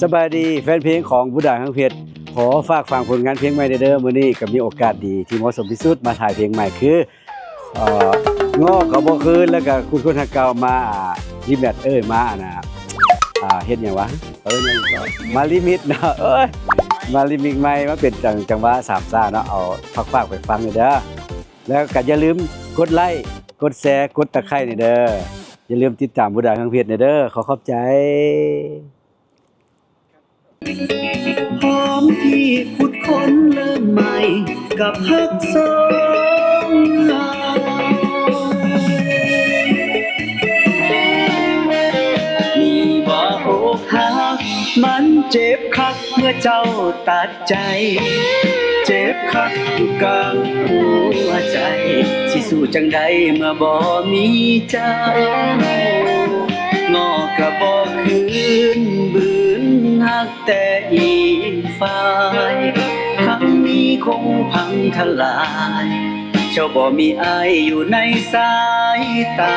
สบายดีแฟนเพลงของผู้ด่างทั้งเพชรขอฝากฟังผลงานเพลงใหม่เด้อมื้อนี้ก็มีโอกาสดีที่เหมาะสมที่สุดมาถ่ายเพลงใหม่คือง้อก็บ่คืนแล้วก็คุณฮักเก่ามารีแมทมาน่ะเฮ็ดหยังวะหยังก็มาลิมิตเนาะมาลิมิตใหม่มาเป็นจังหวะสามซ่าเนาะเอาฝากไปฟังเด้อแล้วก็อย่าลืมกดไลค์กดแชร์กดตะไคร้เด้ออย่าลืมติดตามผู้ด่างทั้งเพชรเด้อขอบใจพร้อมที่ขุดค้นเริ่มใหม่กับฮักสองเรามีบ่อกหักมันเจ็บคักเมื่อเจ้าตัดใจเจ็บคักอยู่กลางหัวใจสิสู้จังใดเมื่อบ่มีเจ้างอกระบอกคืนบืนหักแต่อีฝ่ายครั้งนี้คงพังทลายเจ้าบ่มีอายอยู่ในสายตา